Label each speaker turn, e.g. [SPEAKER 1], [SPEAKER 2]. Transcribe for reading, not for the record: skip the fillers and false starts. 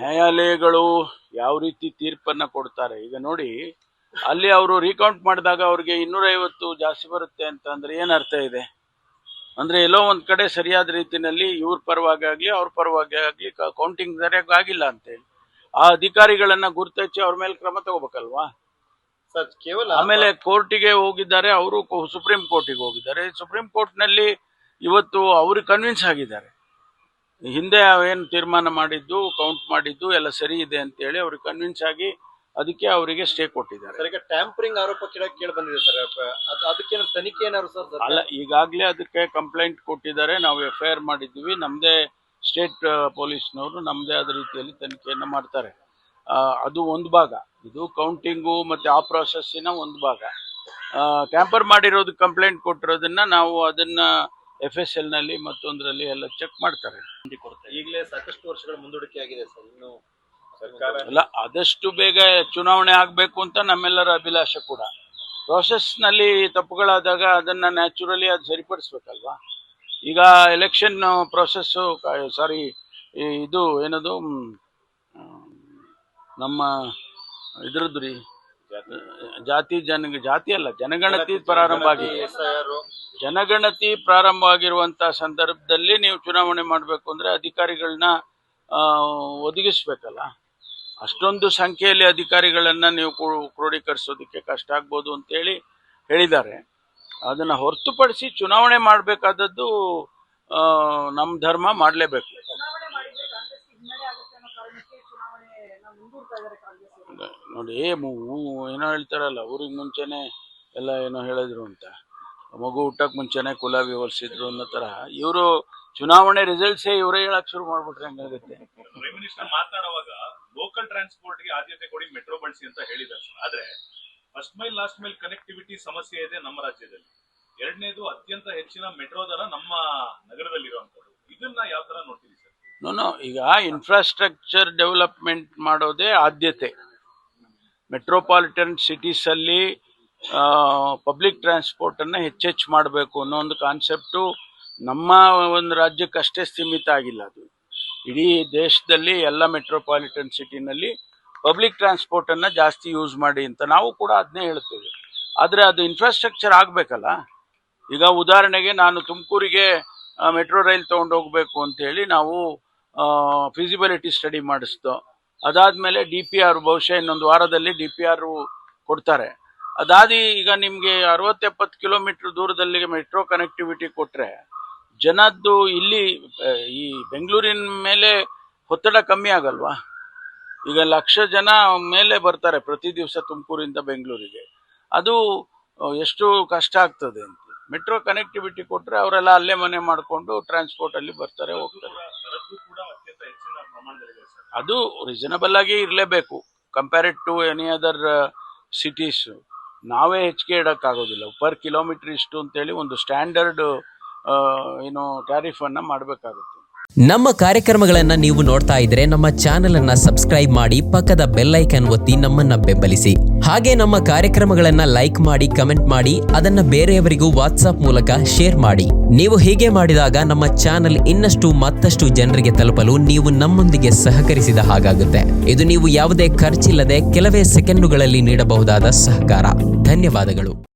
[SPEAKER 1] ನ್ಯಾಯಾಲಯಗಳು ಯಾವ ರೀತಿ ತೀರ್ಪನ್ನು ಕೊಡ್ತಾರೆ. ಈಗ ನೋಡಿ, ಅಲ್ಲಿ ಅವರು ರೀಕೌಂಟ್ ಮಾಡಿದಾಗ ಅವ್ರಿಗೆ 250 ಜಾಸ್ತಿ ಬರುತ್ತೆ ಅಂತಂದ್ರೆ ಏನರ್ಥ ಇದೆ? ಅಂದರೆ ಎಲ್ಲೋ ಒಂದು ಕಡೆ ಸರಿಯಾದ ರೀತಿಯಲ್ಲಿ ಇವ್ರ ಪರವಾಗಿ ಆಗಲಿ ಅವ್ರ ಪರವಾಗಿ ಆಗಲಿ ಕೌಂಟಿಂಗ್ ಸರಿಯಾಗಿ ಆಗಿಲ್ಲ ಅಂತೇಳಿ ಆ ಅಧಿಕಾರಿಗಳನ್ನು ಗುರುತಿಸಿ ಅವ್ರ ಮೇಲೆ ಕ್ರಮ ತಗೋಬೇಕಲ್ವಾ? ಆಮೇಲೆ ಕೋರ್ಟಿಗೆ ಹೋಗಿದ್ದಾರೆ, ಅವರು ಸುಪ್ರೀಂ ಕೋರ್ಟಿಗೆ ಹೋಗಿದ್ದಾರೆ. ಸುಪ್ರೀಂ ಕೋರ್ಟ್ನಲ್ಲಿ ಇವತ್ತು ಅವ್ರಿಗೆ ಕನ್ವಿನ್ಸ್ ಆಗಿದ್ದಾರೆ. ಹಿಂದೆ ಏನು ತೀರ್ಮಾನ ಮಾಡಿದ್ದು, ಕೌಂಟ್ ಮಾಡಿದ್ದು ಎಲ್ಲ ಸರಿ ಇದೆ ಅಂತೇಳಿ ಅವ್ರಿಗೆ ಕನ್ವಿನ್ಸ್ ಆಗಿ ಅದಕ್ಕೆ ಅವರಿಗೆ ಸ್ಟೇ ಕೊಟ್ಟಿದ್ದಾರೆ.
[SPEAKER 2] ಈಗ ಟ್ಯಾಂಪರಿಂಗ್ ಆರೋಪ ಕೇಳಿ ಬಂದಿದೆ ಸರ್, ಅದಕ್ಕೆ ತನಿಖೆ ಏನಾದ್ರು ಸರ್?
[SPEAKER 1] ಅಲ್ಲ, ಈಗಾಗಲೇ ಅದಕ್ಕೆ ಕಂಪ್ಲೇಂಟ್ ಕೊಟ್ಟಿದ್ದಾರೆ, ನಾವು FIR ಮಾಡಿದ್ದೀವಿ. ನಮ್ಮದೇ ಸ್ಟೇಟ್ ಪೊಲೀಸ್ನವರು ನಮ್ಮದೇ ಆದ ರೀತಿಯಲ್ಲಿ ತನಿಖೆಯನ್ನು ಮಾಡ್ತಾರೆ. ಅದು ಒಂದು ಭಾಗ, ಇದು ಕೌಂಟಿಂಗು ಮತ್ತು ಆ ಪ್ರಾಸೆಸ್ಸಿನ ಒಂದು ಭಾಗ. ಟ್ಯಾಂಪರ್ ಮಾಡಿರೋದು ಕಂಪ್ಲೇಂಟ್ ಕೊಟ್ಟಿರೋದನ್ನ ನಾವು ಅದನ್ನ FSLನಲ್ಲಿ ಮತ್ತೊಂದರಲ್ಲಿ ಎಲ್ಲ ಚೆಕ್ ಮಾಡ್ತಾರೆ.
[SPEAKER 2] ಈಗಲೇ ಸಾಕಷ್ಟು ವರ್ಷಗಳ ಮುಂದೂಡಿಕೆ ಆಗಿದೆ ಸರ್, ಇನ್ನು ಸರ್ಕಾರ
[SPEAKER 1] ಅಲ್ಲ, ಆದಷ್ಟು ಬೇಗ ಚುನಾವಣೆ ಆಗಬೇಕು ಅಂತ ನಮ್ಮೆಲ್ಲರ ಅಭಿಲಾಷೆ ಕೂಡ. ಪ್ರಾಸೆಸ್ನಲ್ಲಿ ತಪ್ಪುಗಳಾದಾಗ ಅದನ್ನು ನ್ಯಾಚುರಲಿ ಅದು ಸರಿಪಡಿಸ್ಬೇಕಲ್ವಾ? ಈಗ ಎಲೆಕ್ಷನ್ ಪ್ರಾಸೆಸ್ಸು ಇದು ಏನದು ನಮ್ಮ ಇದ್ರದ್ದು ರೀ ಜನಗಣತಿ ಪ್ರಾರಂಭ ಆಗಿದೆ. ಜನಗಣತಿ ಪ್ರಾರಂಭ ಆಗಿರುವಂಥ ಸಂದರ್ಭದಲ್ಲಿ ನೀವು ಚುನಾವಣೆ ಮಾಡಬೇಕು ಅಂದರೆ ಅಧಿಕಾರಿಗಳನ್ನ ಒದಗಿಸ್ಬೇಕಲ್ಲ. ಅಷ್ಟೊಂದು ಸಂಖ್ಯೆಯಲ್ಲಿ ಅಧಿಕಾರಿಗಳನ್ನು ನೀವು ಕ್ರೋಢೀಕರಿಸೋದಕ್ಕೆ ಕಷ್ಟ ಆಗ್ಬೋದು ಅಂತೇಳಿ ಹೇಳಿದ್ದಾರೆ. ಅದನ್ನು ಹೊರತುಪಡಿಸಿ ಚುನಾವಣೆ ಮಾಡಬೇಕಾದದ್ದು ನಮ್ಮ ಧರ್ಮ, ಮಾಡಲೇಬೇಕು. ನೋಡಿ, ಏನೋ ಹೇಳ್ತಾರಲ್ಲ, ಊರಿಗೆ ಮುಂಚೆನೆ ಎಲ್ಲ ಏನೋ ಹೇಳಿದ್ರು ಅಂತ, ಮಗು ಹುಟ್ಟಕ್ಕೆ ಮುಂಚೆನೆ ಕುಲ ವಿವರಿಸಿದ್ರು ಅನ್ನೋ ಥರ ಇವರು ಚುನಾವಣೆ ರಿಸಲ್ಟ್ಸೇ ಇವರೇ ಹೇಳಕ್ ಶುರು ಮಾಡ್ಬಿಟ್ರೆ ಹೆಂಗಾಗುತ್ತೆ?
[SPEAKER 3] ಪ್ರೈಮ್ ಮಿನಿಸ್ಟರ್ ಮಾತನಾಡುವಾಗ ಲೋಕಲ್ ಟ್ರಾನ್ಸ್ಪೋರ್ಟ್ಗೆ ಆದ್ಯತೆ ಕೊಡಿ, ಮೆಟ್ರೋ ಬಳಸಿ ಅಂತ ಹೇಳಿದ್ದಾರೆ. ಆದ್ರೆ first mile last mile connectivity ಸಮಸ್ಯೆ ಇದೆ ನಮ್ಮ ರಾಜ್ಯದಲ್ಲಿ. ಎರಡನೇದು, ಅತ್ಯಂತ ಹೆಚ್ಚಿನ ಮೆಟ್ರೋ ದರ ನಮ್ಮ ನಗರದಲ್ಲಿರುವಂಥದ್ದು. ಇದನ್ನ ಯಾವ ತರ ನೋಡ್ತೀವಿ ಸರ್?
[SPEAKER 1] ಈಗ ಇನ್ಫ್ರಾಸ್ಟ್ರಕ್ಚರ್ ಡೆವಲಪ್ಮೆಂಟ್ ಮಾಡೋದೇ ಆದ್ಯತೆ. ಮೆಟ್ರೋಪಾಲಿಟನ್ ಸಿಟೀಸ್ ಅಲ್ಲಿ ಪಬ್ಲಿಕ್ ಟ್ರಾನ್ಸ್ಪೋರ್ಟನ್ನು ಹೆಚ್ಚೆಚ್ಚು ಮಾಡಬೇಕು ಅನ್ನೋ ಒಂದು ಕಾನ್ಸೆಪ್ಟು ನಮ್ಮ ಒಂದು ರಾಜ್ಯಕ್ಕಷ್ಟೇ ಸೀಮಿತ ಆಗಿಲ್ಲ. ಅದು ಇಡೀ ದೇಶದಲ್ಲಿ ಎಲ್ಲ ಮೆಟ್ರೋಪಾಲಿಟನ್ ಸಿಟಿನಲ್ಲಿ ಪಬ್ಲಿಕ್ ಟ್ರಾನ್ಸ್ಪೋರ್ಟನ್ನು ಜಾಸ್ತಿ ಯೂಸ್ ಮಾಡಿ ಅಂತ ನಾವು ಕೂಡ ಅದನ್ನೇ ಹೇಳ್ತೀವಿ. ಆದರೆ ಅದು ಇನ್ಫ್ರಾಸ್ಟ್ರಕ್ಚರ್ ಆಗಬೇಕಲ್ಲ. ಈಗ ಉದಾಹರಣೆಗೆ ನಾನು ತುಮಕೂರಿಗೆ ಮೆಟ್ರೋ ರೈಲ್ ತೊಗೊಂಡು ಹೋಗಬೇಕು ಅಂತೇಳಿ ನಾವು ಫಿಸಿಬಿಲಿಟಿ ಸ್ಟಡಿ ಮಾಡಿಸ್ದೋ. ಅದಾದಮೇಲೆ DPR ಬಹುಶಃ ಇನ್ನೊಂದು ವಾರದಲ್ಲಿ DPR ಕೊಡ್ತಾರೆ. ಅದಾದಿ ಈಗ ನಿಮಗೆ 60-70 ಕಿಲೋಮೀಟರ್ ದೂರದಲ್ಲಿ ಮೆಟ್ರೋ ಕನೆಕ್ಟಿವಿಟಿ ಕೊಟ್ಟರೆ ಜನದ್ದು ಇಲ್ಲಿ ಈ ಬೆಂಗಳೂರಿನ ಮೇಲೆ ಒತ್ತಡ ಕಮ್ಮಿ ಆಗಲ್ವಾ? ಈಗ 1,00,000 ಜನ ಮೇಲೆ ಬರ್ತಾರೆ ಪ್ರತಿ ದಿವಸ ತುಮಕೂರಿಂದ ಬೆಂಗಳೂರಿಗೆ. ಅದು ಎಷ್ಟು ಕಷ್ಟ ಆಗ್ತದೆ ಅಂತ. ಮೆಟ್ರೋ ಕನೆಕ್ಟಿವಿಟಿ ಕೊಟ್ಟರೆ ಅವರೆಲ್ಲ ಅಲ್ಲೇ ಮನೆ ಮಾಡಿಕೊಂಡು ಟ್ರಾನ್ಸ್ಪೋರ್ಟಲ್ಲಿ ಬರ್ತಾರೆ, ಹೋಗ್ತಾರೆ. ಅದು ರೀಸನಬಲ್ ಆಗಿ ಇರಲೇಬೇಕು compared to any other cities. ನಾವೇ ಹೆಚ್ಚಿಗೆ ಇಡೋಕ್ಕಾಗೋದಿಲ್ಲ. ಪರ್ ಕಿಲೋಮೀಟರ್ ಇಷ್ಟು ಅಂತೇಳಿ ಒಂದು ಸ್ಟ್ಯಾಂಡರ್ಡ್ ಟ್ಯಾರಿಫನ್ನು ಮಾಡಬೇಕಾಗುತ್ತೆ.
[SPEAKER 4] ನಮ್ಮ ಕಾರ್ಯಕ್ರಮಗಳನ್ನು ನೀವು ನೋಡ್ತಾ ಇದ್ರೆ ನಮ್ಮ ಚಾನೆಲ್ ಅನ್ನ ಸಬ್ಸ್ಕ್ರೈಬ್ ಮಾಡಿ, ಪಕ್ಕದ ಬೆಲ್ ಐಕಾನ್ ಒತ್ತಿ ನಮ್ಮನ್ನ ಬೆಂಬಲಿಸಿ. ಹಾಗೆ ನಮ್ಮ ಕಾರ್ಯಕ್ರಮಗಳನ್ನ ಲೈಕ್ ಮಾಡಿ, ಕಮೆಂಟ್ ಮಾಡಿ, ಅದನ್ನ ಬೇರೆಯವರಿಗೂ ವಾಟ್ಸ್ಆಪ್ ಮೂಲಕ ಶೇರ್ ಮಾಡಿ. ನೀವು ಹೀಗೆ ಮಾಡಿದಾಗ ನಮ್ಮ ಚಾನೆಲ್ ಮತ್ತಷ್ಟು ಜನರಿಗೆ ತಲುಪಲು ನೀವು ನಮ್ಮೊಂದಿಗೆ ಸಹಕರಿಸಿದ ಹಾಗಾಗುತ್ತೆ. ಇದು ನೀವು ಯಾವುದೇ ಖರ್ಚಿಲ್ಲದೆ ಕೆಲವೇ ಸೆಕೆಂಡುಗಳಲ್ಲಿ ನೀಡಬಹುದಾದ ಸಹಕಾರ. ಧನ್ಯವಾದಗಳು.